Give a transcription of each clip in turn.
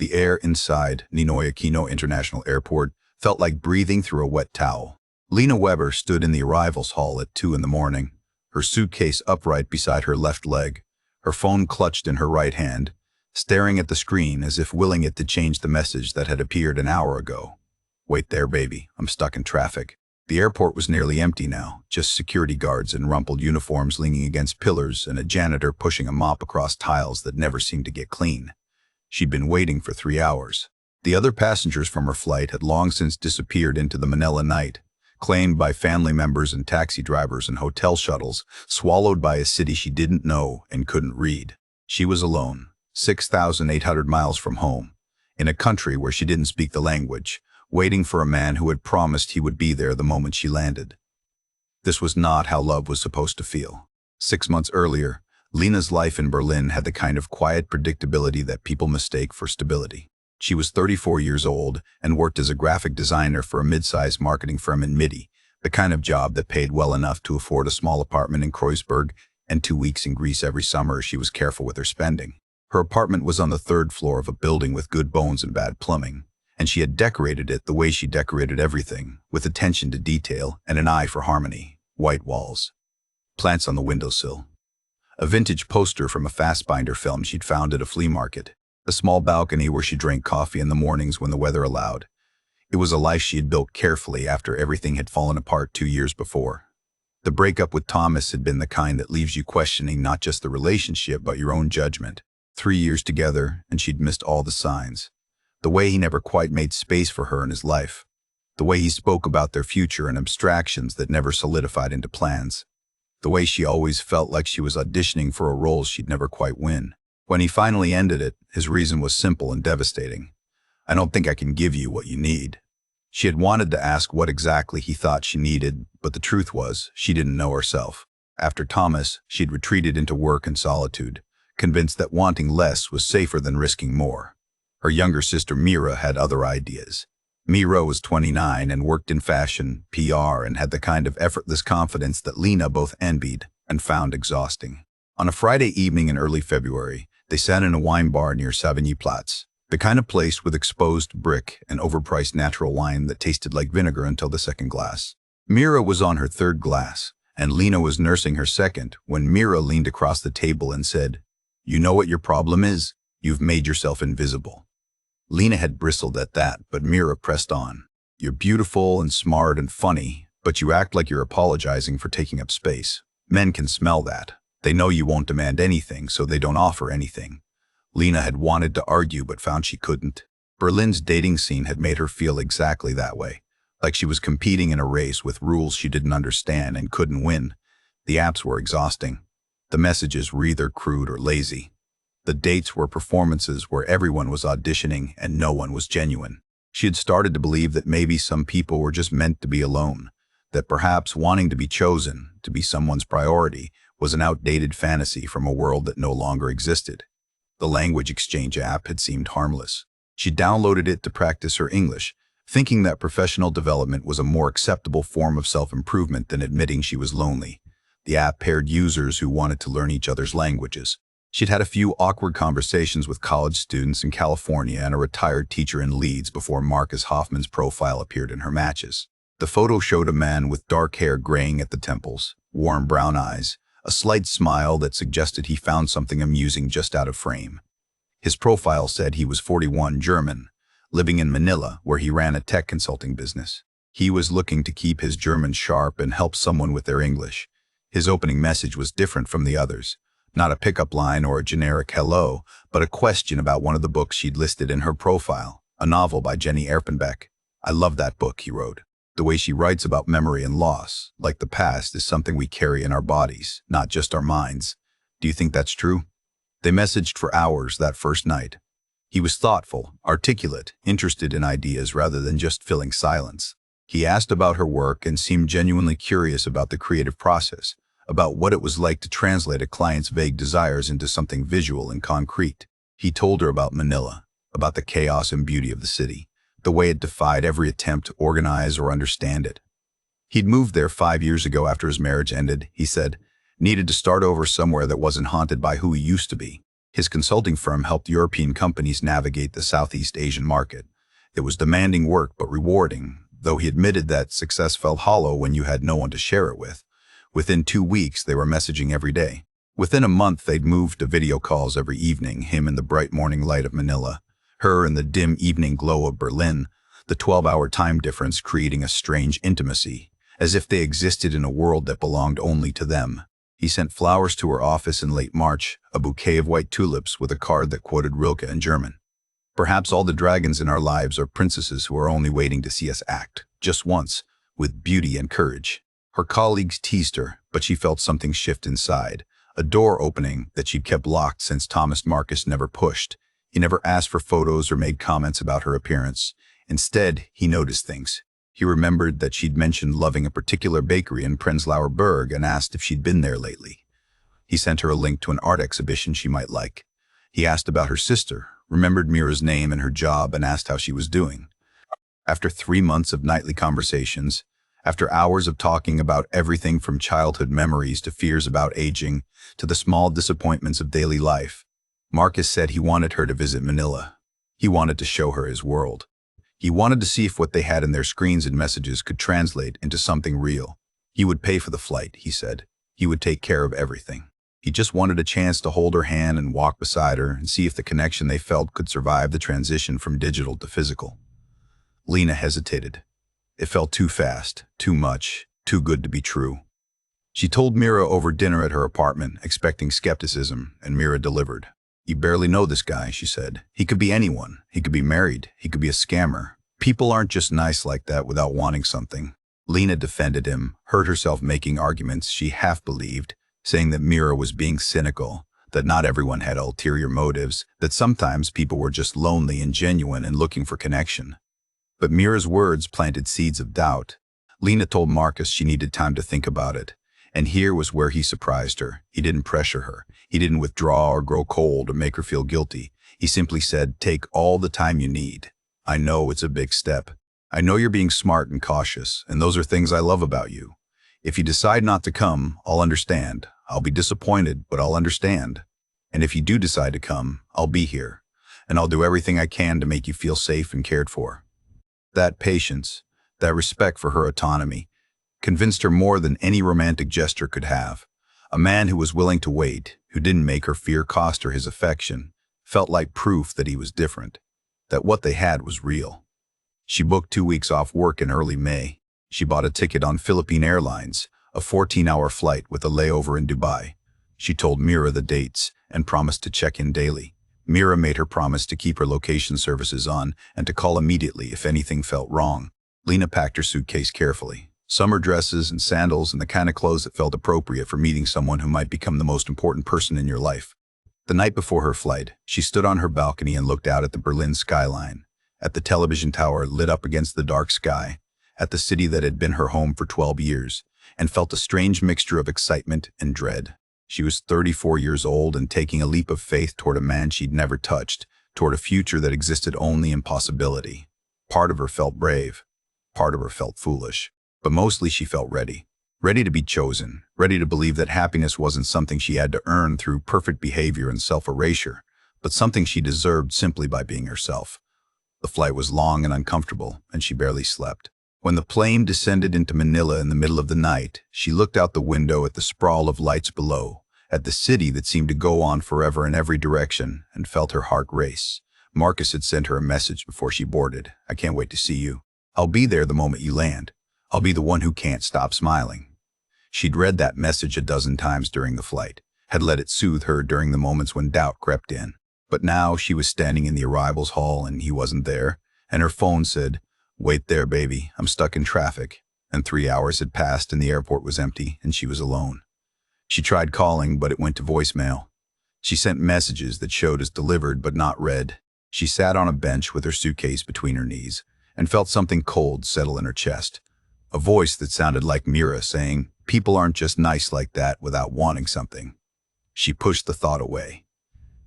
The air inside Ninoy Aquino International Airport felt like breathing through a wet towel. Lena Weber stood in the arrivals hall at 2 in the morning, her suitcase upright beside her left leg, her phone clutched in her right hand, staring at the screen as if willing it to change the message that had appeared an hour ago. "Wait there, baby. I'm stuck in traffic." The airport was nearly empty now, just security guards in rumpled uniforms leaning against pillars and a janitor pushing a mop across tiles that never seemed to get clean. She'd been waiting for 3 hours. The other passengers from her flight had long since disappeared into the Manila night, claimed by family members and taxi drivers and hotel shuttles, swallowed by a city she didn't know and couldn't read. She was alone, 6,800 miles from home, in a country where she didn't speak the language, waiting for a man who had promised he would be there the moment she landed. This was not how love was supposed to feel. 6 months earlier, Lena's life in Berlin had the kind of quiet predictability that people mistake for stability. She was 34 years old and worked as a graphic designer for a mid-sized marketing firm in Midi, the kind of job that paid well enough to afford a small apartment in Kreuzberg and 2 weeks in Greece every summer if she was careful with her spending. Her apartment was on the 3rd floor of a building with good bones and bad plumbing, and she had decorated it the way she decorated everything, with attention to detail and an eye for harmony. White walls, plants on the windowsill, a vintage poster from a Fassbinder film she'd found at a flea market, a small balcony where she drank coffee in the mornings when the weather allowed. It was a life she had built carefully after everything had fallen apart 2 years before. The breakup with Thomas had been the kind that leaves you questioning not just the relationship but your own judgment. 3 years together, and she'd missed all the signs. The way he never quite made space for her in his life. The way he spoke about their future and abstractions that never solidified into plans. The way she always felt like she was auditioning for a role she'd never quite win. When he finally ended it, his reason was simple and devastating. "I don't think I can give you what you need." She had wanted to ask what exactly he thought she needed, but the truth was, she didn't know herself. After Thomas, she'd retreated into work and solitude, convinced that wanting less was safer than risking more. Her younger sister Mira had other ideas. Mira was 29 and worked in fashion, PR, and had the kind of effortless confidence that Lena both envied and found exhausting. On a Friday evening in early February, they sat in a wine bar near Savigny-Platz, the kind of place with exposed brick and overpriced natural wine that tasted like vinegar until the second glass. Mira was on her 3rd glass, and Lena was nursing her second when Mira leaned across the table and said, "You know what your problem is? You've made yourself invisible." Lena had bristled at that, but Mira pressed on. "You're beautiful and smart and funny, but you act like you're apologizing for taking up space. Men can smell that. They know you won't demand anything, so they don't offer anything." Lena had wanted to argue but found she couldn't. Berlin's dating scene had made her feel exactly that way, like she was competing in a race with rules she didn't understand and couldn't win. The apps were exhausting. The messages were either crude or lazy. The dates were performances where everyone was auditioning and no one was genuine. She had started to believe that maybe some people were just meant to be alone, that perhaps wanting to be chosen, to be someone's priority, was an outdated fantasy from a world that no longer existed. The language exchange app had seemed harmless. She downloaded it to practice her English, thinking that professional development was a more acceptable form of self-improvement than admitting she was lonely. The app paired users who wanted to learn each other's languages. She'd had a few awkward conversations with college students in California and a retired teacher in Leeds before Marcus Hoffman's profile appeared in her matches. The photo showed a man with dark hair graying at the temples, warm brown eyes, a slight smile that suggested he found something amusing just out of frame. His profile said he was 41, German, living in Manila, where he ran a tech consulting business. He was looking to keep his German sharp and help someone with their English. His opening message was different from the others. Not a pickup line or a generic hello, but a question about one of the books she'd listed in her profile, a novel by Jenny Erpenbeck. "I love that book," he wrote. "The way she writes about memory and loss, like the past, is something we carry in our bodies, not just our minds. Do you think that's true?" They messaged for hours that first night. He was thoughtful, articulate, interested in ideas rather than just filling silence. He asked about her work and seemed genuinely curious about the creative process, about what it was like to translate a client's vague desires into something visual and concrete. He told her about Manila, about the chaos and beauty of the city, the way it defied every attempt to organize or understand it. He'd moved there 5 years ago after his marriage ended, he said, needed to start over somewhere that wasn't haunted by who he used to be. His consulting firm helped European companies navigate the Southeast Asian market. It was demanding work but rewarding, though he admitted that success felt hollow when you had no one to share it with. Within 2 weeks, they were messaging every day. Within a month, they'd moved to video calls every evening, him in the bright morning light of Manila, her in the dim evening glow of Berlin, the 12-hour time difference creating a strange intimacy, as if they existed in a world that belonged only to them. He sent flowers to her office in late March, a bouquet of white tulips with a card that quoted Rilke in German. Perhaps all the dragons in our lives are princesses who are only waiting to see us act, just once, with beauty and courage. Her colleagues teased her, but she felt something shift inside, a door opening that she'd kept locked since Thomas Marcus never pushed. He never asked for photos or made comments about her appearance. Instead, he noticed things. He remembered that she'd mentioned loving a particular bakery in Prenzlauer Berg and asked if she'd been there lately. He sent her a link to an art exhibition she might like. He asked about her sister, remembered Mira's name and her job, and asked how she was doing. After 3 months of nightly conversations, after hours of talking about everything from childhood memories to fears about aging to the small disappointments of daily life, Marcus said he wanted her to visit Manila. He wanted to show her his world. He wanted to see if what they had in their screens and messages could translate into something real. He would pay for the flight, he said. He would take care of everything. He just wanted a chance to hold her hand and walk beside her and see if the connection they felt could survive the transition from digital to physical. Lena hesitated. It felt too fast, too much, too good to be true. She told Mira over dinner at her apartment, expecting skepticism, and Mira delivered. "You barely know this guy," she said. "He could be anyone. He could be married. He could be a scammer. People aren't just nice like that without wanting something." Lena defended him, heard herself making arguments she half believed, saying that Mira was being cynical, that not everyone had ulterior motives, that sometimes people were just lonely and genuine and looking for connection. But Mira's words planted seeds of doubt. Lena told Marcus she needed time to think about it. And here was where he surprised her. He didn't pressure her. He didn't withdraw or grow cold or make her feel guilty. He simply said, "Take all the time you need. I know it's a big step. I know you're being smart and cautious, and those are things I love about you. If you decide not to come, I'll understand. I'll be disappointed, but I'll understand. And if you do decide to come, I'll be here. And I'll do everything I can to make you feel safe and cared for." That patience, that respect for her autonomy, convinced her more than any romantic gesture could have. A man who was willing to wait, who didn't make her fear cost her his affection, felt like proof that he was different, that what they had was real. She booked 2 weeks off work in early May. She bought a ticket on Philippine Airlines, a 14-hour flight with a layover in Dubai. She told Mira the dates and promised to check in daily. Mira made her promise to keep her location services on and to call immediately if anything felt wrong. Lena packed her suitcase carefully. Summer dresses and sandals and the kind of clothes that felt appropriate for meeting someone who might become the most important person in your life. The night before her flight, she stood on her balcony and looked out at the Berlin skyline, at the television tower lit up against the dark sky, at the city that had been her home for 12 years, and felt a strange mixture of excitement and dread. She was 34 years old and taking a leap of faith toward a man she'd never touched, toward a future that existed only in possibility. Part of her felt brave. Part of her felt foolish. But mostly she felt ready. Ready to be chosen. Ready to believe that happiness wasn't something she had to earn through perfect behavior and self-erasure, but something she deserved simply by being herself. The flight was long and uncomfortable, and she barely slept. When the plane descended into Manila in the middle of the night, she looked out the window at the sprawl of lights below, at the city that seemed to go on forever in every direction, and felt her heart race. Marcus had sent her a message before she boarded. "I can't wait to see you. I'll be there the moment you land. I'll be the one who can't stop smiling." She'd read that message a dozen times during the flight, had let it soothe her during the moments when doubt crept in. But now she was standing in the arrivals hall and he wasn't there, and her phone said, "Wait there, baby, I'm stuck in traffic." And 3 hours had passed and the airport was empty and she was alone. She tried calling, but it went to voicemail. She sent messages that showed as delivered but not read. She sat on a bench with her suitcase between her knees and felt something cold settle in her chest. A voice that sounded like Mira saying, "People aren't just nice like that without wanting something." She pushed the thought away.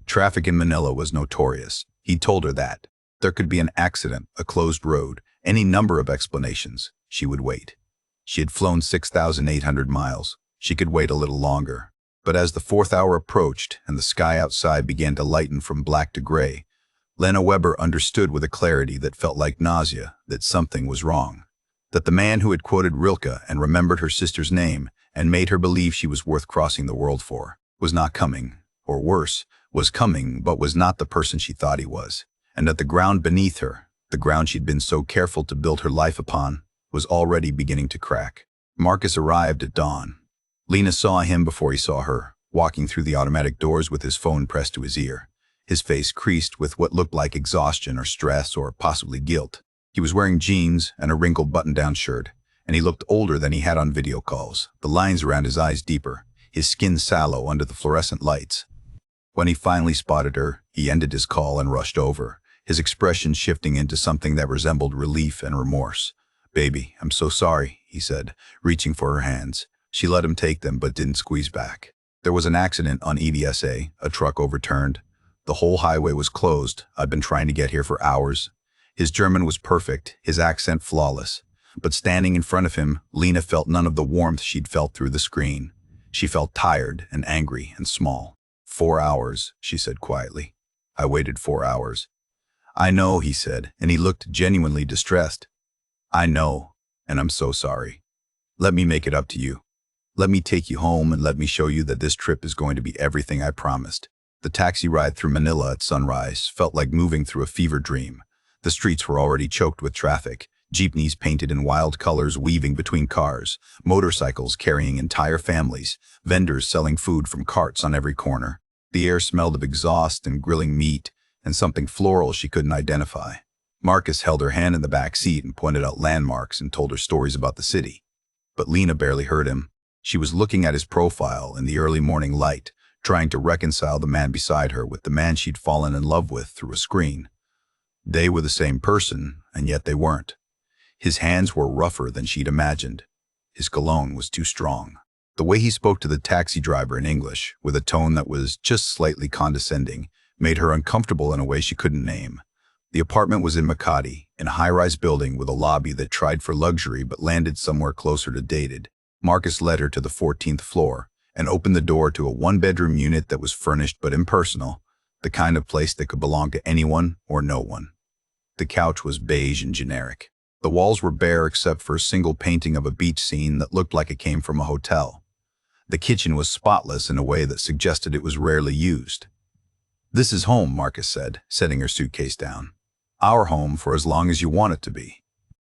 Traffic in Manila was notorious. He'd told her that. There could be an accident, a closed road, any number of explanations. She would wait. She had flown 6,800 miles. She could wait a little longer. But as the fourth hour approached and the sky outside began to lighten from black to gray, Lena Weber understood with a clarity that felt like nausea that something was wrong. That the man who had quoted Rilke and remembered her sister's name and made her believe she was worth crossing the world for was not coming, or worse, was coming but was not the person she thought he was, and that the ground beneath her, the ground she'd been so careful to build her life upon, was already beginning to crack. Marcus arrived at dawn. Lena saw him before he saw her, walking through the automatic doors with his phone pressed to his ear, his face creased with what looked like exhaustion or stress or possibly guilt. He was wearing jeans and a wrinkled button-down shirt, and he looked older than he had on video calls, the lines around his eyes deeper, his skin sallow under the fluorescent lights. When he finally spotted her, he ended his call and rushed over, his expression shifting into something that resembled relief and remorse. "Baby, I'm so sorry," he said, reaching for her hands. She let him take them but didn't squeeze back. "There was an accident on EDSA, a truck overturned. The whole highway was closed. I've been trying to get here for hours." His German was perfect, his accent flawless. But standing in front of him, Lena felt none of the warmth she'd felt through the screen. She felt tired and angry and small. 4 hours, she said quietly. "I waited 4 hours." "I know," he said, and he looked genuinely distressed. "I know, and I'm so sorry. Let me make it up to you. Let me take you home and let me show you that this trip is going to be everything I promised." The taxi ride through Manila at sunrise felt like moving through a fever dream. The streets were already choked with traffic, jeepneys painted in wild colors weaving between cars, motorcycles carrying entire families, vendors selling food from carts on every corner. The air smelled of exhaust and grilling meat, and something floral she couldn't identify. Marcus held her hand in the back seat and pointed out landmarks and told her stories about the city. But Lena barely heard him. She was looking at his profile in the early morning light, trying to reconcile the man beside her with the man she'd fallen in love with through a screen. They were the same person, and yet they weren't. His hands were rougher than she'd imagined. His cologne was too strong. The way he spoke to the taxi driver in English, with a tone that was just slightly condescending, made her uncomfortable in a way she couldn't name. The apartment was in Makati, in a high-rise building with a lobby that tried for luxury but landed somewhere closer to dated. Marcus led her to the 14th floor and opened the door to a one-bedroom unit that was furnished but impersonal, the kind of place that could belong to anyone or no one. The couch was beige and generic. The walls were bare except for a single painting of a beach scene that looked like it came from a hotel. The kitchen was spotless in a way that suggested it was rarely used. "This is home," Marcus said, setting her suitcase down. "Our home for as long as you want it to be."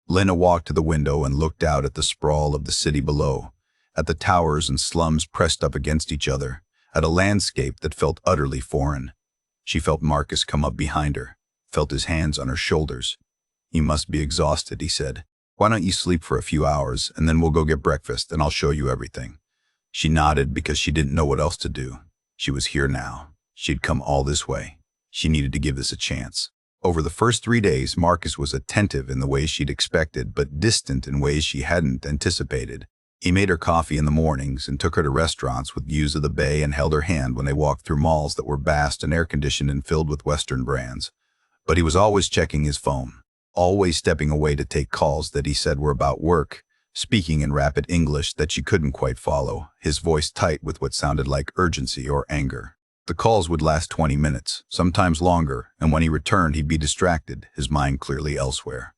Lena walked to the window and looked out at the sprawl of the city below, at the towers and slums pressed up against each other, at a landscape that felt utterly foreign. She felt Marcus come up behind her, felt his hands on her shoulders. "You must be exhausted," he said. "Why don't you sleep for a few hours, and then we'll go get breakfast, and I'll show you everything." She nodded because she didn't know what else to do. She was here now. She'd come all this way. She needed to give this a chance. Over the first 3 days, Marcus was attentive in the ways she'd expected, but distant in ways she hadn't anticipated. He made her coffee in the mornings and took her to restaurants with views of the bay and held her hand when they walked through malls that were vast and air-conditioned and filled with Western brands. But he was always checking his phone, always stepping away to take calls that he said were about work, speaking in rapid English that she couldn't quite follow, his voice tight with what sounded like urgency or anger. The calls would last 20 minutes, sometimes longer, and when he returned he'd be distracted, his mind clearly elsewhere.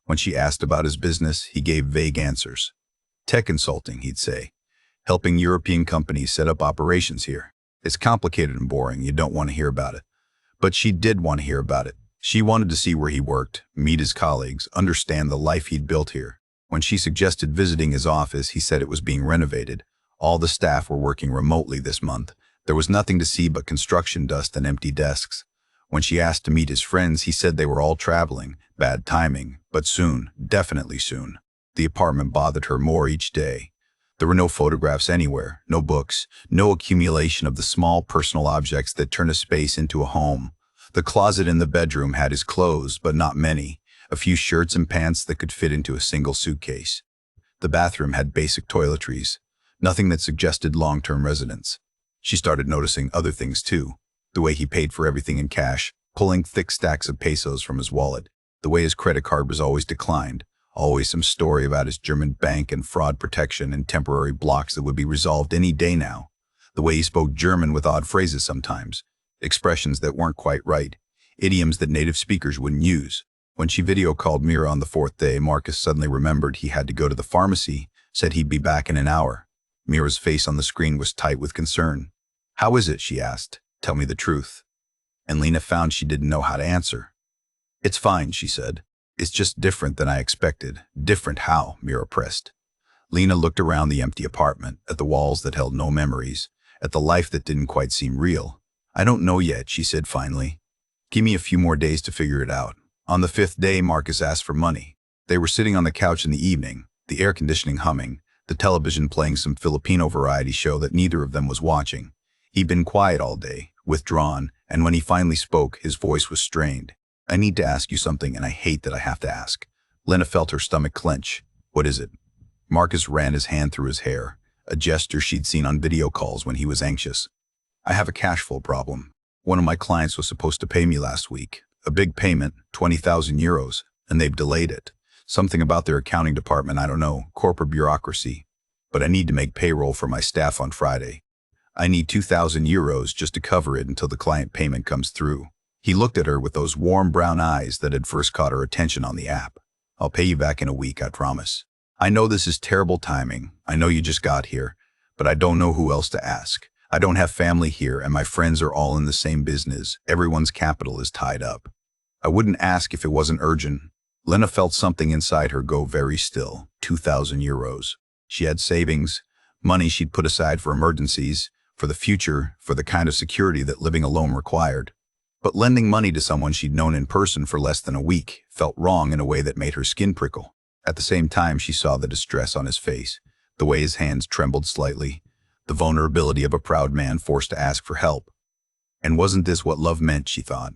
When she asked about his business, he gave vague answers. "Tech consulting," he'd say, "helping European companies set up operations here. It's complicated and boring, you don't want to hear about it." But she did want to hear about it. She wanted to see where he worked, meet his colleagues, understand the life he'd built here. When she suggested visiting his office, he said it was being renovated. All the staff were working remotely this month. There was nothing to see but construction dust and empty desks. When she asked to meet his friends, he said they were all traveling. Bad timing, but soon, definitely soon. The apartment bothered her more each day. There were no photographs anywhere, no books, no accumulation of the small personal objects that turn a space into a home. The closet in the bedroom had his clothes, but not many, a few shirts and pants that could fit into a single suitcase. The bathroom had basic toiletries, nothing that suggested long-term residence. She started noticing other things too, the way he paid for everything in cash, pulling thick stacks of pesos from his wallet, the way his credit card was always declined, always some story about his German bank and fraud protection and temporary blocks that would be resolved any day now. The way he spoke German with odd phrases sometimes, expressions that weren't quite right, idioms that native speakers wouldn't use. When she video called Mira on the fourth day, Marcus suddenly remembered he had to go to the pharmacy, said he'd be back in an hour. Mira's face on the screen was tight with concern. "How is it?" she asked. "Tell me the truth." And Lena found she didn't know how to answer. "It's fine," she said. "It's just different than I expected." "Different how?" Mira pressed. Lena looked around the empty apartment, at the walls that held no memories, at the life that didn't quite seem real. "I don't know yet," she said finally. "Give me a few more days to figure it out." On the fifth day, Marcus asked for money. They were sitting on the couch in the evening, the air conditioning humming, the television playing some Filipino variety show that neither of them was watching. He'd been quiet all day, withdrawn, and when he finally spoke, his voice was strained. "I need to ask you something, and I hate that I have to ask." Lena felt her stomach clench. "What is it?" Marcus ran his hand through his hair, a gesture she'd seen on video calls when he was anxious. "I have a cash flow problem. One of my clients was supposed to pay me last week. A big payment, 20,000 euros, and they've delayed it. Something about their accounting department, I don't know, corporate bureaucracy. But I need to make payroll for my staff on Friday. I need 2,000 euros just to cover it until the client payment comes through." He looked at her with those warm brown eyes that had first caught her attention on the app. "I'll pay you back in a week, I promise. I know this is terrible timing. I know you just got here, but I don't know who else to ask. I don't have family here, and my friends are all in the same business. Everyone's capital is tied up. I wouldn't ask if it wasn't urgent." Lena felt something inside her go very still. 2,000 euros. She had savings, money she'd put aside for emergencies, for the future, for the kind of security that living alone required. But lending money to someone she'd known in person for less than a week felt wrong in a way that made her skin prickle. At the same time, she saw the distress on his face, the way his hands trembled slightly, the vulnerability of a proud man forced to ask for help. And wasn't this what love meant, she thought?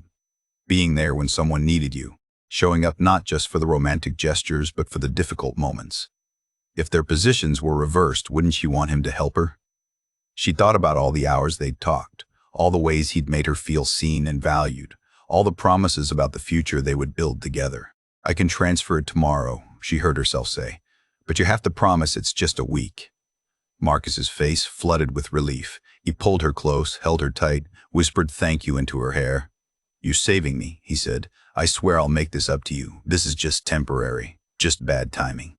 Being there when someone needed you, showing up not just for the romantic gestures but for the difficult moments. If their positions were reversed, wouldn't she want him to help her? She thought about all the hours they'd talked, all the ways he'd made her feel seen and valued, all the promises about the future they would build together. "I can transfer it tomorrow," she heard herself say, "but you have to promise it's just a week." Marcus's face flooded with relief. He pulled her close, held her tight, whispered thank you into her hair. "You're saving me," he said. "I swear I'll make this up to you. This is just temporary, just bad timing.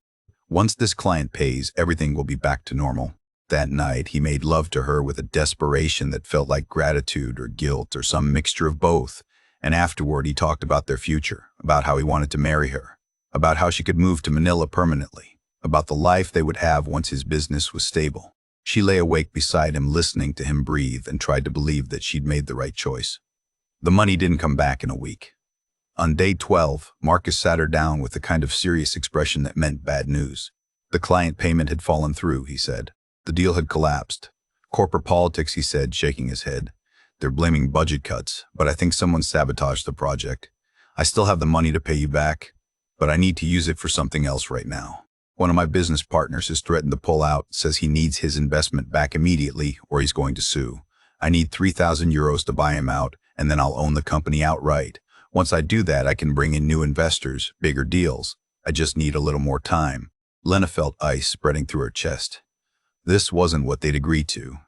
Once this client pays, everything will be back to normal." That night, he made love to her with a desperation that felt like gratitude or guilt or some mixture of both. And afterward, he talked about their future, about how he wanted to marry her, about how she could move to Manila permanently, about the life they would have once his business was stable. She lay awake beside him, listening to him breathe, and tried to believe that she'd made the right choice. The money didn't come back in a week. On day 12, Marcus sat her down with the kind of serious expression that meant bad news. The client payment had fallen through, he said. The deal had collapsed. "Corporate politics," he said, shaking his head. "They're blaming budget cuts, but I think someone sabotaged the project. I still have the money to pay you back, but I need to use it for something else right now. One of my business partners has threatened to pull out, says he needs his investment back immediately or he's going to sue. I need 3,000 euros to buy him out, and then I'll own the company outright. Once I do that, I can bring in new investors, bigger deals. I just need a little more time." Lena felt ice spreading through her chest. This wasn't what they'd agreed to.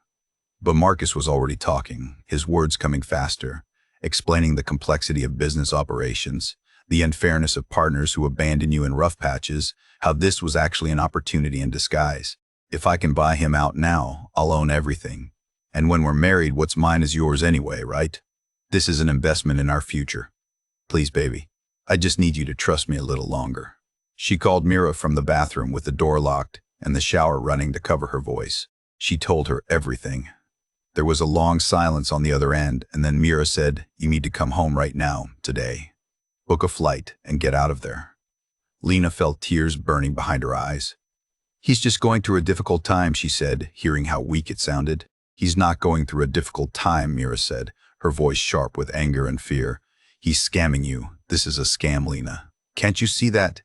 But Marcus was already talking, his words coming faster, explaining the complexity of business operations, the unfairness of partners who abandon you in rough patches, how this was actually an opportunity in disguise. "If I can buy him out now, I'll own everything. And when we're married, what's mine is yours anyway, right? This is an investment in our future. Please, baby, I just need you to trust me a little longer." She called Mira from the bathroom with the door locked and the shower running to cover her voice. She told her everything. There was a long silence on the other end, and then Mira said, "You need to come home right now, today. Book a flight and get out of there." Lena felt tears burning behind her eyes. "He's just going through a difficult time," she said, hearing how weak it sounded. "He's not going through a difficult time," Mira said, her voice sharp with anger and fear. "He's scamming you. This is a scam, Lena. Can't you see that?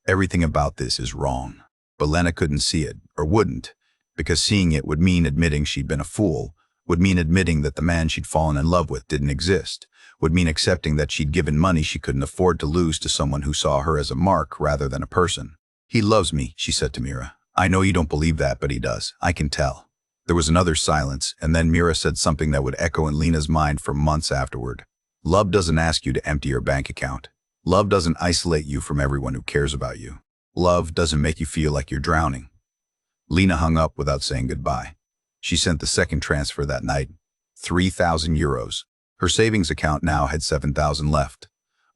Everything about this is wrong." But Lena couldn't see it, or wouldn't, because seeing it would mean admitting she'd been a fool, would mean admitting that the man she'd fallen in love with didn't exist, would mean accepting that she'd given money she couldn't afford to lose to someone who saw her as a mark rather than a person. "He loves me," she said to Mira. "I know you don't believe that, but he does. I can tell. There was another silence, and then Mira said something that would echo in Lena's mind for months afterward. Love doesn't ask you to empty your bank account. Love doesn't isolate you from everyone who cares about you. Love doesn't make you feel like you're drowning. Lena hung up without saying goodbye. She sent the second transfer that night. 3,000 euros. Her savings account now had 7,000 left.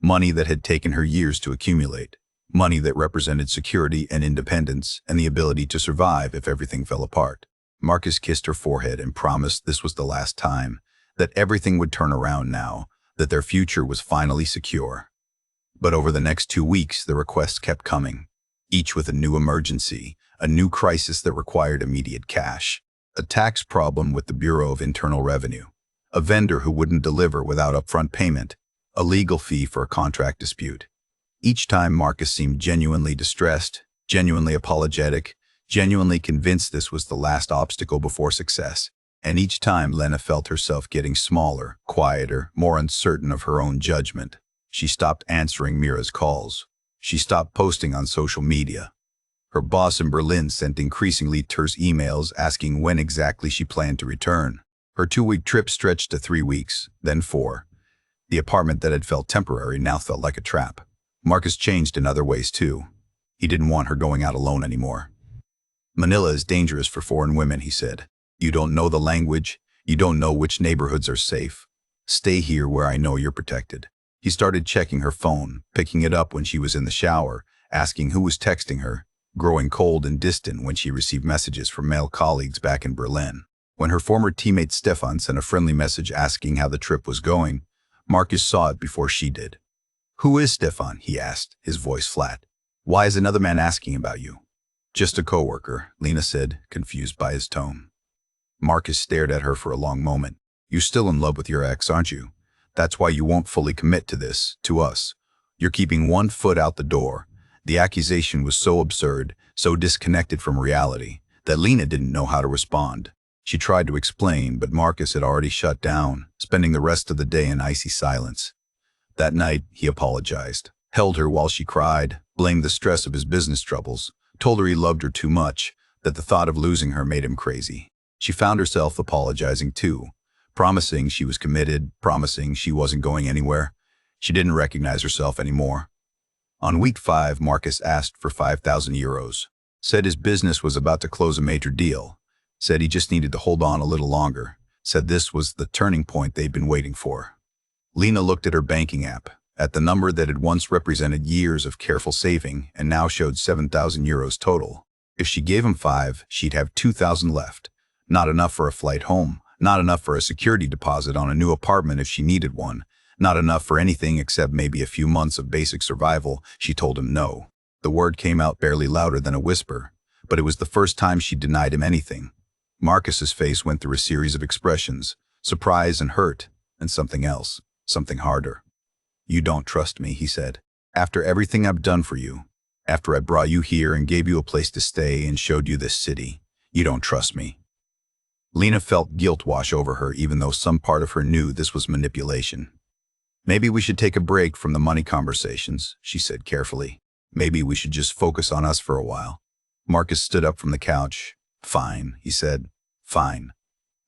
Money that had taken her years to accumulate. Money that represented security and independence and the ability to survive if everything fell apart. Marcus kissed her forehead and promised this was the last time, that everything would turn around now, that their future was finally secure. But over the next 2 weeks, the requests kept coming, each with a new emergency, a new crisis that required immediate cash, a tax problem with the Bureau of Internal Revenue, a vendor who wouldn't deliver without upfront payment, a legal fee for a contract dispute. Each time Marcus seemed genuinely distressed, genuinely apologetic, genuinely convinced this was the last obstacle before success. And each time Lena felt herself getting smaller, quieter, more uncertain of her own judgment. She stopped answering Mira's calls. She stopped posting on social media. Her boss in Berlin sent increasingly terse emails asking when exactly she planned to return. Her 2-week trip stretched to 3 weeks, then 4. The apartment that had felt temporary now felt like a trap. Marcus changed in other ways too. He didn't want her going out alone anymore. Manila is dangerous for foreign women, he said. You don't know the language. You don't know which neighborhoods are safe. Stay here where I know you're protected. He started checking her phone, picking it up when she was in the shower, asking who was texting her, growing cold and distant when she received messages from male colleagues back in Berlin. When her former teammate Stefan sent a friendly message asking how the trip was going, Marcus saw it before she did. Who is Stefan? He asked, his voice flat. Why is another man asking about you? Just a coworker, Lena said, confused by his tone. Marcus stared at her for a long moment. You're still in love with your ex, aren't you? That's why you won't fully commit to this, to us. You're keeping one foot out the door. The accusation was so absurd, so disconnected from reality, that Lena didn't know how to respond. She tried to explain, but Marcus had already shut down, spending the rest of the day in icy silence. That night, he apologized, held her while she cried, blamed the stress of his business troubles, told her he loved her too much, that the thought of losing her made him crazy. She found herself apologizing too, promising she was committed, promising she wasn't going anywhere. She didn't recognize herself anymore. On week 5, Marcus asked for 5,000 euros, said his business was about to close a major deal, said he just needed to hold on a little longer, said this was the turning point they'd been waiting for. Lena looked at her banking app, at the number that had once represented years of careful saving and now showed 7,000 euros total. If she gave him 5, she'd have 2,000 left. Not enough for a flight home, not enough for a security deposit on a new apartment if she needed one, not enough for anything except maybe a few months of basic survival. She told him no. The word came out barely louder than a whisper, but it was the first time she denied him anything. Marcus's face went through a series of expressions, surprise and hurt, and something else, something harder. You don't trust me, he said. After everything I've done for you, after I brought you here and gave you a place to stay and showed you this city, you don't trust me. Lena felt guilt wash over her even though some part of her knew this was manipulation. Maybe we should take a break from the money conversations, she said carefully. Maybe we should just focus on us for a while. Marcus stood up from the couch. Fine, he said. Fine.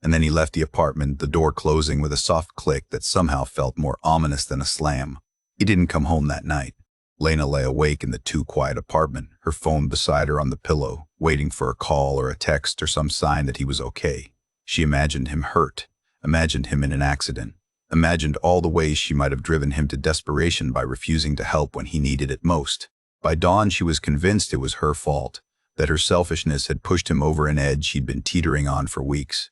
And then he left the apartment, the door closing with a soft click that somehow felt more ominous than a slam. He didn't come home that night. Lena lay awake in the too quiet apartment, her phone beside her on the pillow, waiting for a call or a text or some sign that he was okay. She imagined him hurt, imagined him in an accident, imagined all the ways she might have driven him to desperation by refusing to help when he needed it most. By dawn, she was convinced it was her fault, that her selfishness had pushed him over an edge he'd been teetering on for weeks.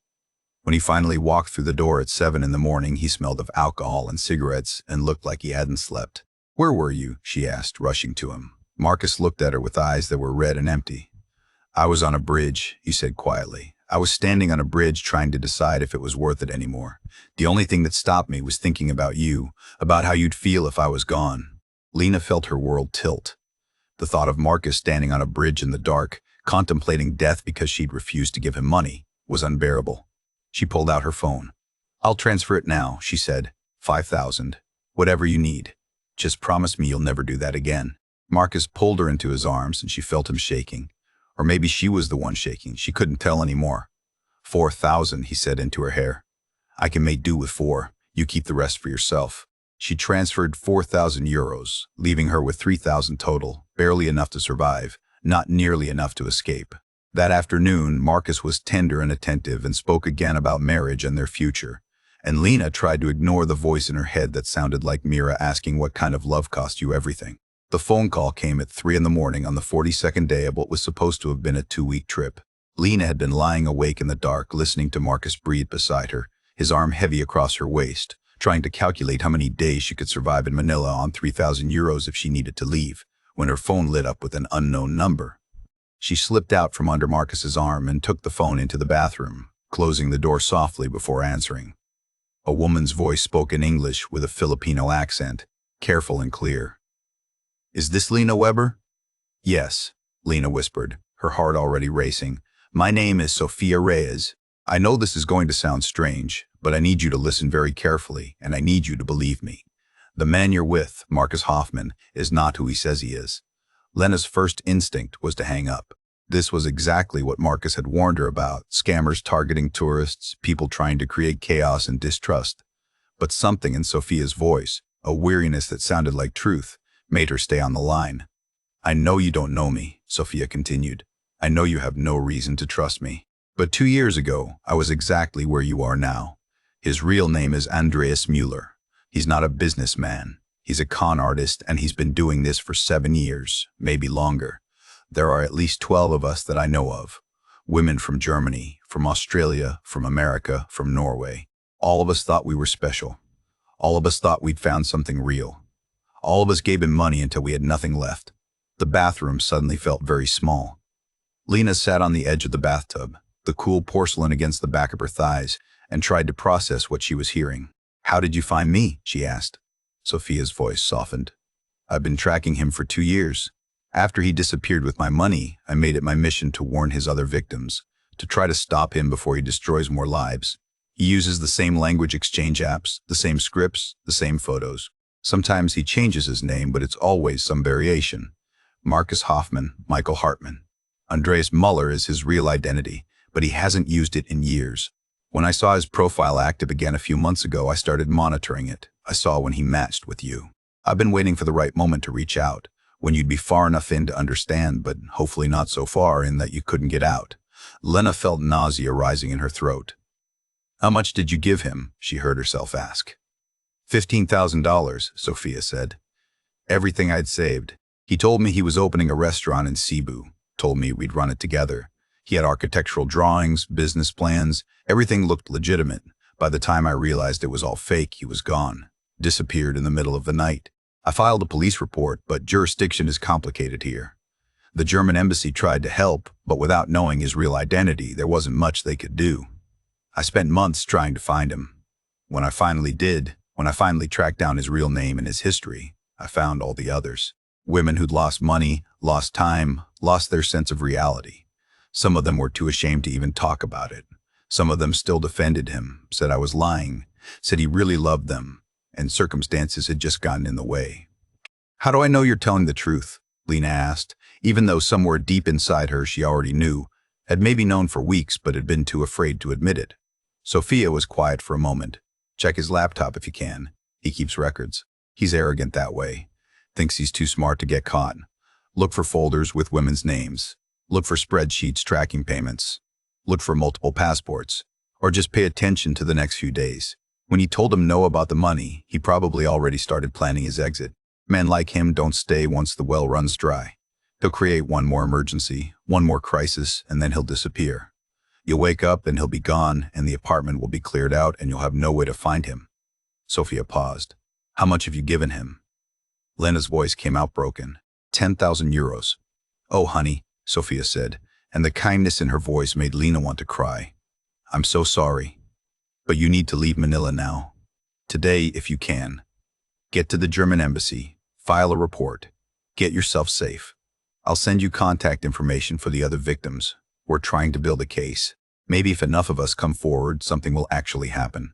When he finally walked through the door at 7 in the morning, he smelled of alcohol and cigarettes and looked like he hadn't slept. Where were you? She asked, rushing to him. Marcus looked at her with eyes that were red and empty. I was on a bridge, he said quietly. I was standing on a bridge trying to decide if it was worth it anymore. The only thing that stopped me was thinking about you, about how you'd feel if I was gone. Lena felt her world tilt. The thought of Marcus standing on a bridge in the dark, contemplating death because she'd refused to give him money, was unbearable. She pulled out her phone. I'll transfer it now, she said. 5,000. Whatever you need. Just promise me you'll never do that again. Marcus pulled her into his arms and she felt him shaking. Or maybe she was the one shaking. She couldn't tell anymore. 4,000, he said into her hair. I can make do with 4. You keep the rest for yourself. She transferred 4,000 euros, leaving her with 3,000 total, barely enough to survive, not nearly enough to escape. That afternoon, Marcus was tender and attentive and spoke again about marriage and their future. And Lena tried to ignore the voice in her head that sounded like Mira asking what kind of love cost you everything. The phone call came at 3 in the morning on the 42nd day of what was supposed to have been a 2-week trip. Lena had been lying awake in the dark, listening to Marcus breathe beside her, his arm heavy across her waist, trying to calculate how many days she could survive in Manila on 3,000 euros if she needed to leave, when her phone lit up with an unknown number. She slipped out from under Marcus's arm and took the phone into the bathroom, closing the door softly before answering. A woman's voice spoke in English with a Filipino accent, careful and clear. Is this Lena Weber? Yes, Lena whispered, her heart already racing. My name is Sofia Reyes. I know this is going to sound strange, but I need you to listen very carefully, and I need you to believe me. The man you're with, Marcus Hoffman, is not who he says he is. Lena's first instinct was to hang up. This was exactly what Marcus had warned her about, scammers targeting tourists, people trying to create chaos and distrust. But something in Sofia's voice, a weariness that sounded like truth, made her stay on the line. I know you don't know me, Sofia continued. I know you have no reason to trust me. But 2 years ago, I was exactly where you are now. His real name is Andreas Mueller. He's not a businessman. He's a con artist, and he's been doing this for 7 years, maybe longer. There are at least 12 of us that I know of. Women from Germany, from Australia, from America, from Norway. All of us thought we were special. All of us thought we'd found something real. All of us gave him money until we had nothing left. The bathroom suddenly felt very small. Lena sat on the edge of the bathtub, the cool porcelain against the back of her thighs, and tried to process what she was hearing. How did you find me? She asked. Sofia's voice softened. I've been tracking him for 2 years. After he disappeared with my money, I made it my mission to warn his other victims, to try to stop him before he destroys more lives. He uses the same language exchange apps, the same scripts, the same photos. Sometimes he changes his name, but it's always some variation. Marcus Hoffman, Michael Hartman. Andreas Mueller is his real identity, but he hasn't used it in years. When I saw his profile active again a few months ago, I started monitoring it. I saw when he matched with you. I've been waiting for the right moment to reach out, when you'd be far enough in to understand, but hopefully not so far in that you couldn't get out. Lena felt nausea rising in her throat. How much did you give him? She heard herself ask. $15,000, Sofia said. Everything I'd saved. He told me he was opening a restaurant in Cebu, told me we'd run it together. He had architectural drawings, business plans, everything looked legitimate. By the time I realized it was all fake, he was gone, disappeared in the middle of the night. I filed a police report, but jurisdiction is complicated here. The German embassy tried to help, but without knowing his real identity, there wasn't much they could do. I spent months trying to find him. When I finally tracked down his real name and his history, I found all the others. Women who'd lost money, lost time, lost their sense of reality. Some of them were too ashamed to even talk about it. Some of them still defended him, said I was lying, said he really loved them, and circumstances had just gotten in the way. How do I know you're telling the truth? Lena asked, even though somewhere deep inside her she already knew, had maybe known for weeks but had been too afraid to admit it. Sofia was quiet for a moment. Check his laptop if you can. He keeps records. He's arrogant that way. Thinks he's too smart to get caught. Look for folders with women's names. Look for spreadsheets tracking payments. Look for multiple passports. Or just pay attention to the next few days. When he told him no about the money, he probably already started planning his exit. Men like him don't stay once the well runs dry. He'll create one more emergency, one more crisis, and then he'll disappear. You'll wake up and he'll be gone, and the apartment will be cleared out and you'll have no way to find him. Sofia paused. How much have you given him? Lena's voice came out broken. 10,000 euros. Oh, honey, Sofia said, and the kindness in her voice made Lena want to cry. I'm so sorry. But you need to leave Manila now. Today, if you can. Get to the German embassy. File a report. Get yourself safe. I'll send you contact information for the other victims. We're trying to build a case. Maybe if enough of us come forward, something will actually happen.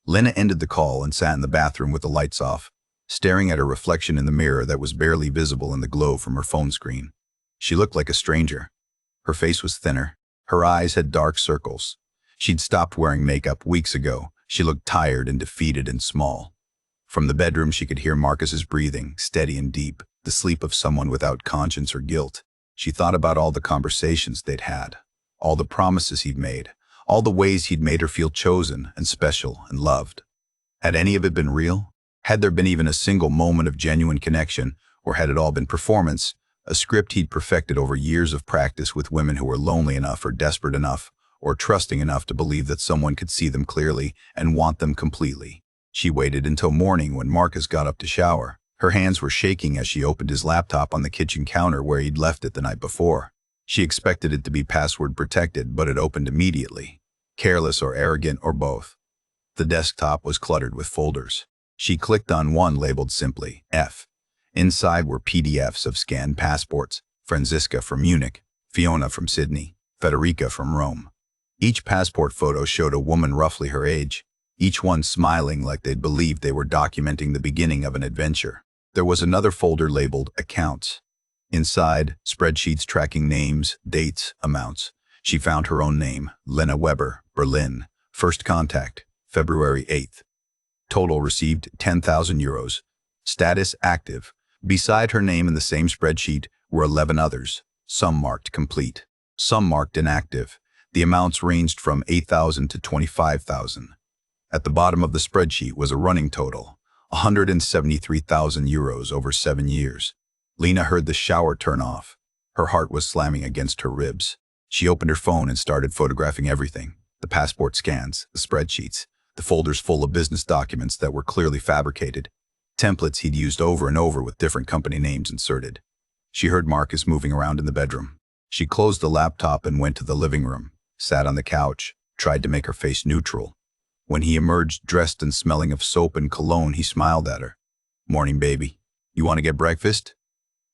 Lena ended the call and sat in the bathroom with the lights off, staring at her reflection in the mirror that was barely visible in the glow from her phone screen. She looked like a stranger. Her face was thinner. Her eyes had dark circles. She'd stopped wearing makeup weeks ago. She looked tired and defeated and small. From the bedroom, she could hear Marcus's breathing, steady and deep, the sleep of someone without conscience or guilt. She thought about all the conversations they'd had, all the promises he'd made, all the ways he'd made her feel chosen and special and loved. Had any of it been real? Had there been even a single moment of genuine connection, or had it all been performance, a script he'd perfected over years of practice with women who were lonely enough or desperate enough or trusting enough to believe that someone could see them clearly and want them completely? She waited until morning when Marcus got up to shower. Her hands were shaking as she opened his laptop on the kitchen counter where he'd left it the night before. She expected it to be password protected, but it opened immediately. Careless or arrogant or both. The desktop was cluttered with folders. She clicked on one labeled simply F. Inside were PDFs of scanned passports: Franziska from Munich, Fiona from Sydney, Federica from Rome. Each passport photo showed a woman roughly her age, each one smiling like they'd believed they were documenting the beginning of an adventure. There was another folder labeled Accounts. Inside, spreadsheets tracking names, dates, amounts. She found her own name, Lena Weber, Berlin. First contact, February 8th. Total received €10,000. Status active. Beside her name in the same spreadsheet were 11 others, some marked complete, some marked inactive. The amounts ranged from $8,000 to $25,000. At the bottom of the spreadsheet was a running total, €173,000 over 7 years. Lena heard the shower turn off. Her heart was slamming against her ribs. She opened her phone and started photographing everything: the passport scans, the spreadsheets, the folders full of business documents that were clearly fabricated, templates he'd used over and over with different company names inserted. She heard Marcus moving around in the bedroom. She closed the laptop and went to the living room, sat on the couch, tried to make her face neutral. When he emerged dressed and smelling of soap and cologne, he smiled at her. "Morning, baby. You want to get breakfast?"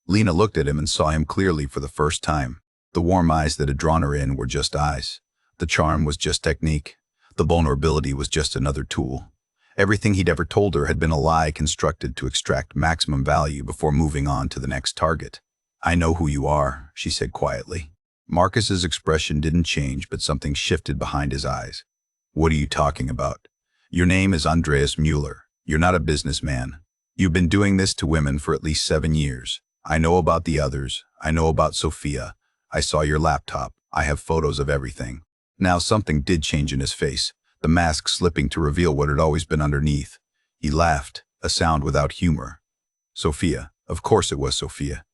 Lena looked at him and saw him clearly for the first time. The warm eyes that had drawn her in were just eyes. The charm was just technique. The vulnerability was just another tool. Everything he'd ever told her had been a lie constructed to extract maximum value before moving on to the next target. "I know who you are," she said quietly. Marcus's expression didn't change, but something shifted behind his eyes. "What are you talking about? Your name is Andreas Mueller. You're not a businessman. You've been doing this to women for at least 7 years. I know about the others. I know about Sophia. I saw your laptop. I have photos of everything." Now something did change in his face, the mask slipping to reveal what had always been underneath. He laughed, a sound without humor. "Sophia. Of course it was Sophia.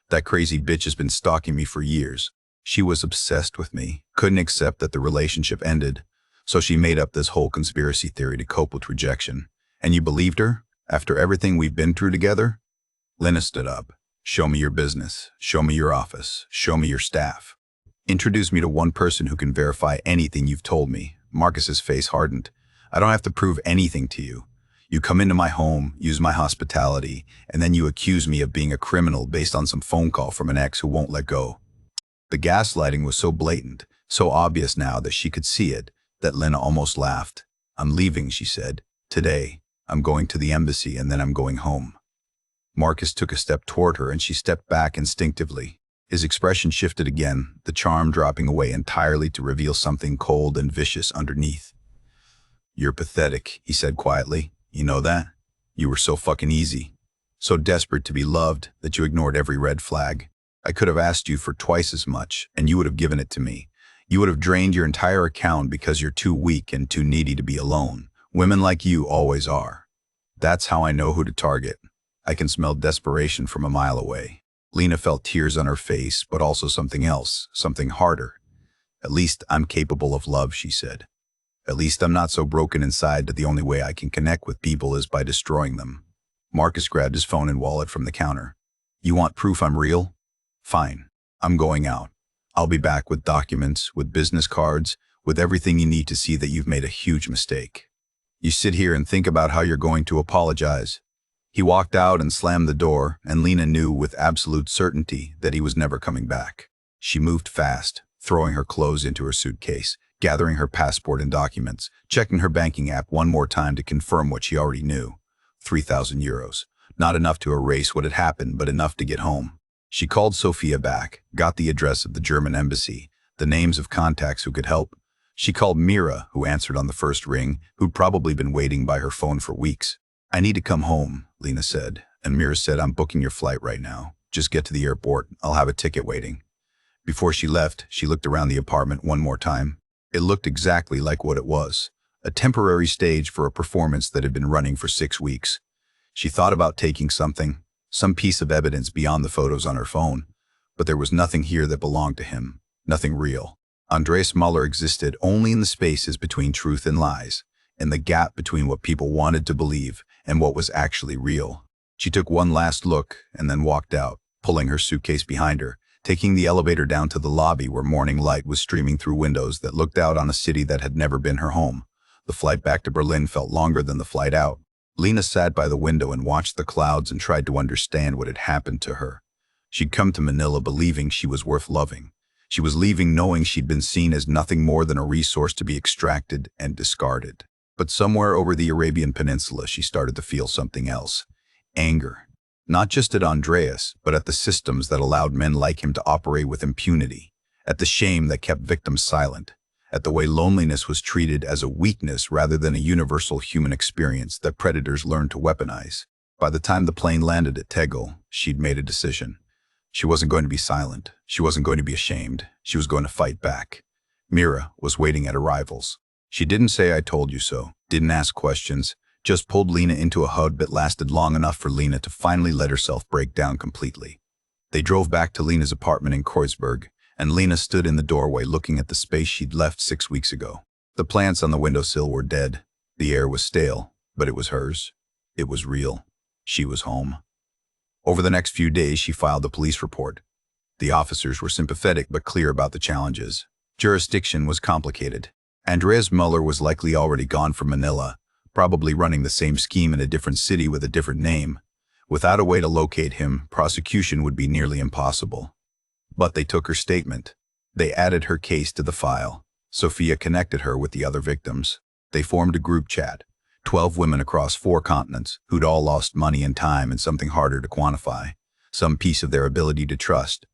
That crazy bitch has been stalking me for years. She was obsessed with me, couldn't accept that the relationship ended, so she made up this whole conspiracy theory to cope with rejection. And you believed her? After everything we've been through together?" Lena stood up. "Show me your business. Show me your office. Show me your staff. Introduce me to one person who can verify anything you've told me." Marcus's face hardened. "I don't have to prove anything to you. You come into my home, use my hospitality, and then you accuse me of being a criminal based on some phone call from an ex who won't let go." The gaslighting was so blatant, so obvious now that she could see it, that Lena almost laughed. "I'm leaving," she said. "Today. I'm going to the embassy and then I'm going home." Marcus took a step toward her and she stepped back instinctively. His expression shifted again, the charm dropping away entirely to reveal something cold and vicious underneath. "You're pathetic," he said quietly. "You know that? You were so fucking easy. So desperate to be loved that you ignored every red flag. I could have asked you for twice as much and you would have given it to me. You would have drained your entire account because you're too weak and too needy to be alone. Women like you always are. That's how I know who to target. I can smell desperation from a mile away." Lena felt tears on her face, but also something else, something harder. "At least I'm capable of love," she said. "At least I'm not so broken inside that the only way I can connect with people is by destroying them." Marcus grabbed his phone and wallet from the counter. "You want proof I'm real? Fine. I'm going out. I'll be back with documents, with business cards, with everything you need to see that you've made a huge mistake. You sit here and think about how you're going to apologize." He walked out and slammed the door, and Lena knew with absolute certainty that he was never coming back. She moved fast, throwing her clothes into her suitcase, gathering her passport and documents, checking her banking app one more time to confirm what she already knew. €3,000. Not enough to erase what had happened, but enough to get home. She called Sophia back, got the address of the German embassy, the names of contacts who could help. She called Mira, who answered on the first ring, who'd probably been waiting by her phone for weeks. "I need to come home," Lena said, and Mira said, "I'm booking your flight right now. Just get to the airport. I'll have a ticket waiting." Before she left, she looked around the apartment one more time. It looked exactly like what it was, a temporary stage for a performance that had been running for 6 weeks. She thought about taking something, some piece of evidence beyond the photos on her phone, but there was nothing here that belonged to him, nothing real. Andreas Muller existed only in the spaces between truth and lies, in the gap between what people wanted to believe and what was actually real. She took one last look and then walked out, pulling her suitcase behind her, taking the elevator down to the lobby where morning light was streaming through windows that looked out on a city that had never been her home. The flight back to Berlin felt longer than the flight out. Lena sat by the window and watched the clouds and tried to understand what had happened to her. She'd come to Manila believing she was worth loving. She was leaving knowing she'd been seen as nothing more than a resource to be extracted and discarded. But somewhere over the Arabian Peninsula, she started to feel something else. Anger. Not just at Andreas, but at the systems that allowed men like him to operate with impunity. At the shame that kept victims silent. At the way loneliness was treated as a weakness rather than a universal human experience that predators learned to weaponize. By the time the plane landed at Tegel, she'd made a decision. She wasn't going to be silent. She wasn't going to be ashamed. She was going to fight back. Mira was waiting at arrivals. She didn't say "I told you so," didn't ask questions, just pulled Lena into a hug that lasted long enough for Lena to finally let herself break down completely. They drove back to Lena's apartment in Kreuzberg, and Lena stood in the doorway looking at the space she'd left 6 weeks ago. The plants on the windowsill were dead. The air was stale, but it was hers. It was real. She was home. Over the next few days, she filed a police report. The officers were sympathetic but clear about the challenges. Jurisdiction was complicated. Andreas Muller was likely already gone from Manila, probably running the same scheme in a different city with a different name. Without a way to locate him, prosecution would be nearly impossible. But they took her statement. They added her case to the file. Sophia connected her with the other victims. They formed a group chat. 12 women across 4 continents who'd all lost money and time and something harder to quantify, some piece of their ability to trust.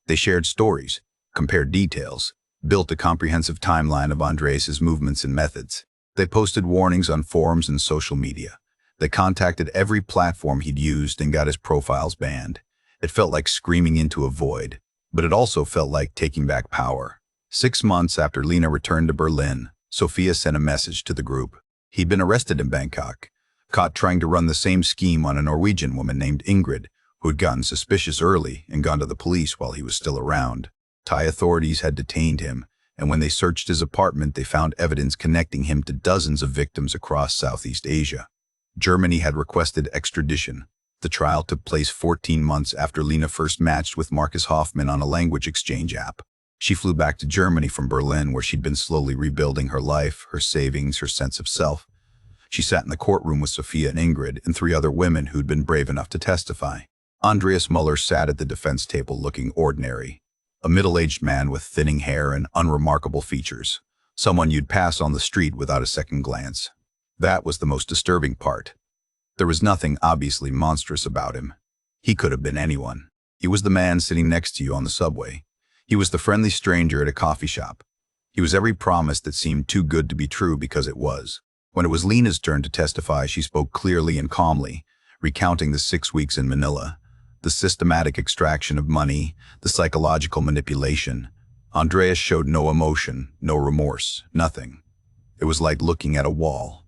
They shared stories, compared details, built a comprehensive timeline of Andreas' movements and methods. They posted warnings on forums and social media. They contacted every platform he'd used and got his profiles banned. It felt like screaming into a void, but it also felt like taking back power. 6 months after Lena returned to Berlin, Sophia sent a message to the group. He'd been arrested in Bangkok, caught trying to run the same scheme on a Norwegian woman named Ingrid, who had gotten suspicious early and gone to the police while he was still around. Thai authorities had detained him, and when they searched his apartment, they found evidence connecting him to dozens of victims across Southeast Asia. Germany had requested extradition. The trial took place 14 months after Lena first matched with Marcus Hoffman on a language exchange app. She flew back to Germany from Berlin, where she'd been slowly rebuilding her life, her savings, her sense of self. She sat in the courtroom with Sophia and Ingrid and 3 other women who'd been brave enough to testify. Andreas Muller sat at the defense table looking ordinary. A middle-aged man with thinning hair and unremarkable features. Someone you'd pass on the street without a second glance. That was the most disturbing part. There was nothing obviously monstrous about him. He could have been anyone. He was the man sitting next to you on the subway. He was the friendly stranger at a coffee shop. He was every promise that seemed too good to be true because it was. When it was Lena's turn to testify, she spoke clearly and calmly, recounting the 6 weeks in Manila, the systematic extraction of money, the psychological manipulation. Andreas showed no emotion, no remorse, nothing. It was like looking at a wall.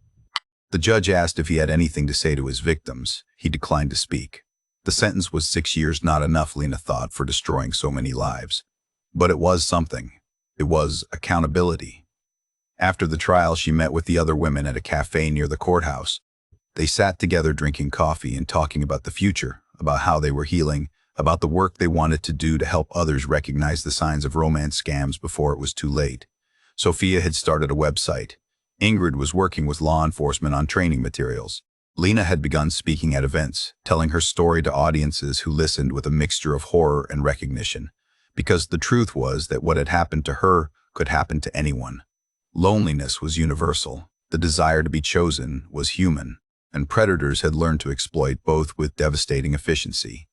The judge asked if he had anything to say to his victims. He declined to speak. The sentence was 6 years, not enough, Lena thought, for destroying so many lives. But it was something. It was accountability. After the trial, she met with the other women at a cafe near the courthouse. They sat together drinking coffee and talking about the future, about how they were healing, about the work they wanted to do to help others recognize the signs of romance scams before it was too late. Sophia had started a website. Ingrid was working with law enforcement on training materials. Lena had begun speaking at events, telling her story to audiences who listened with a mixture of horror and recognition. Because the truth was that what had happened to her could happen to anyone. Loneliness was universal. The desire to be chosen was human, and predators had learned to exploit both with devastating efficiency.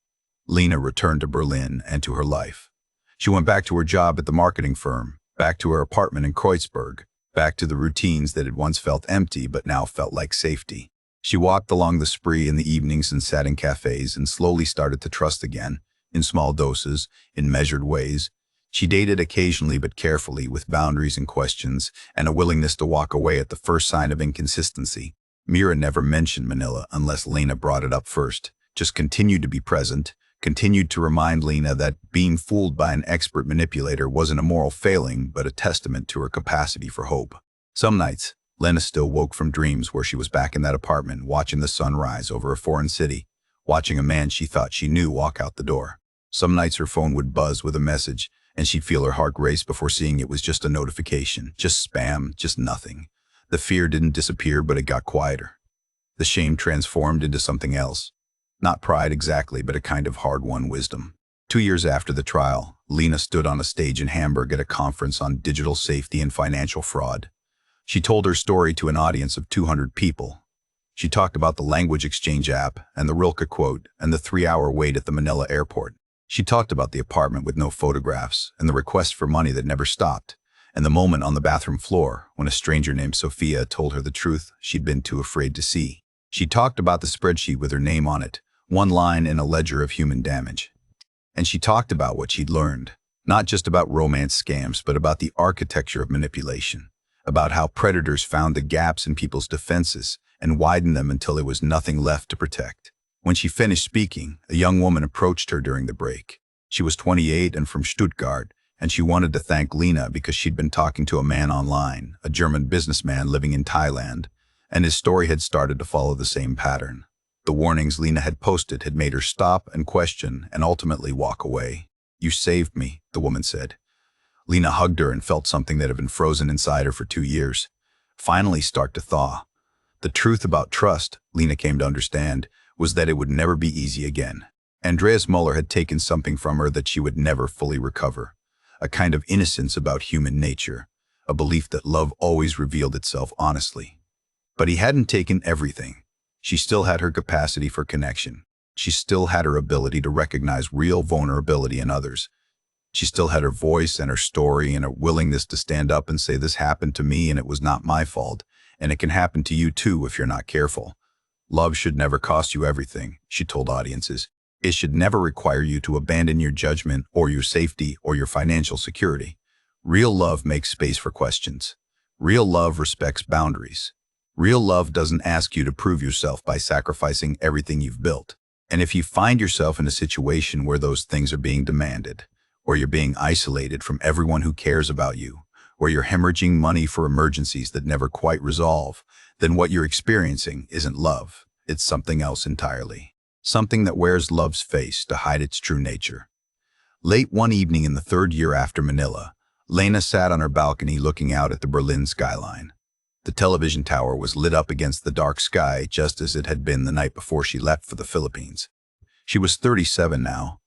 Lena returned to Berlin and to her life. She went back to her job at the marketing firm, back to her apartment in Kreuzberg, back to the routines that had once felt empty but now felt like safety. She walked along the spree in the evenings and sat in cafes and slowly started to trust again, in small doses, in measured ways. She dated occasionally but carefully, with boundaries and questions, and a willingness to walk away at the first sign of inconsistency. Mira never mentioned Manila unless Lena brought it up first, just continued to be present, continued to remind Lena that being fooled by an expert manipulator wasn't a moral failing but a testament to her capacity for hope. Some nights, Lena still woke from dreams where she was back in that apartment watching the sun rise over a foreign city, watching a man she thought she knew walk out the door. Some nights her phone would buzz with a message, and she'd feel her heart race before seeing it was just a notification, just spam, just nothing. The fear didn't disappear, but it got quieter. The shame transformed into something else. Not pride exactly, but a kind of hard-won wisdom. 2 years after the trial, Lena stood on a stage in Hamburg at a conference on digital safety and financial fraud. She told her story to an audience of 200 people. She talked about the language exchange app and the Rilke quote and the 3-hour wait at the Manila airport. She talked about the apartment with no photographs and the request for money that never stopped, and the moment on the bathroom floor when a stranger named Sophia told her the truth she'd been too afraid to see. She talked about the spreadsheet with her name on it, one line in a ledger of human damage. And she talked about what she'd learned, not just about romance scams, but about the architecture of manipulation, about how predators found the gaps in people's defenses and widened them until there was nothing left to protect. When she finished speaking, a young woman approached her during the break. She was 28 and from Stuttgart, and she wanted to thank Lena because she'd been talking to a man online, a German businessman living in Thailand, and his story had started to follow the same pattern. The warnings Lena had posted had made her stop and question and ultimately walk away. "You saved me," the woman said. Lena hugged her and felt something that had been frozen inside her for 2 years finally start to thaw. The truth about trust, Lena came to understand, was that it would never be easy again. Andreas Muller had taken something from her that she would never fully recover. A kind of innocence about human nature, a belief that love always revealed itself honestly. But he hadn't taken everything. She still had her capacity for connection. She still had her ability to recognize real vulnerability in others. She still had her voice and her story and her willingness to stand up and say, "This happened to me and it was not my fault, and it can happen to you too if you're not careful." Love should never cost you everything, she told audiences. It should never require you to abandon your judgment or your safety or your financial security. Real love makes space for questions. Real love respects boundaries. Real love doesn't ask you to prove yourself by sacrificing everything you've built. And if you find yourself in a situation where those things are being demanded, or you're being isolated from everyone who cares about you, or you're hemorrhaging money for emergencies that never quite resolve, then what you're experiencing isn't love. It's something else entirely. Something that wears love's face to hide its true nature. Late one evening in the 3rd year after Manila, Lena sat on her balcony looking out at the Berlin skyline. The television tower was lit up against the dark sky just as it had been the night before she left for the Philippines. She was 37 now.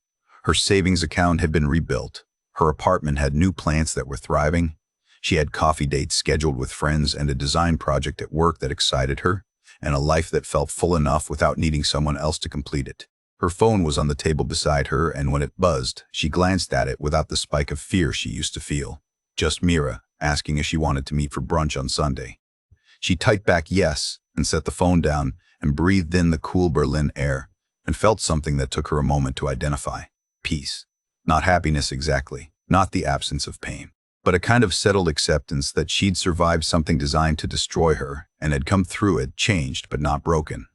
Her savings account had been rebuilt. Her apartment had new plants that were thriving. She had coffee dates scheduled with friends and a design project at work that excited her, and a life that felt full enough without needing someone else to complete it. Her phone was on the table beside her, and when it buzzed, she glanced at it without the spike of fear she used to feel. Just Mira, asking if she wanted to meet for brunch on Sunday. She typed back yes, and set the phone down, and breathed in the cool Berlin air, and felt something that took her a moment to identify. Peace. Not happiness exactly, not the absence of pain, but a kind of settled acceptance that she'd survived something designed to destroy her and had come through it, changed but not broken.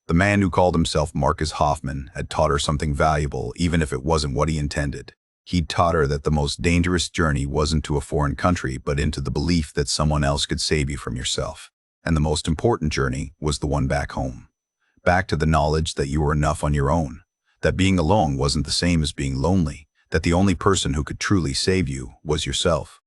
The man who called himself Marcus Hoffman had taught her something valuable, even if it wasn't what he intended. He'd taught her that the most dangerous journey wasn't to a foreign country, but into the belief that someone else could save you from yourself. And the most important journey was the one back home. Back to the knowledge that you were enough on your own, that being alone wasn't the same as being lonely, that the only person who could truly save you was yourself.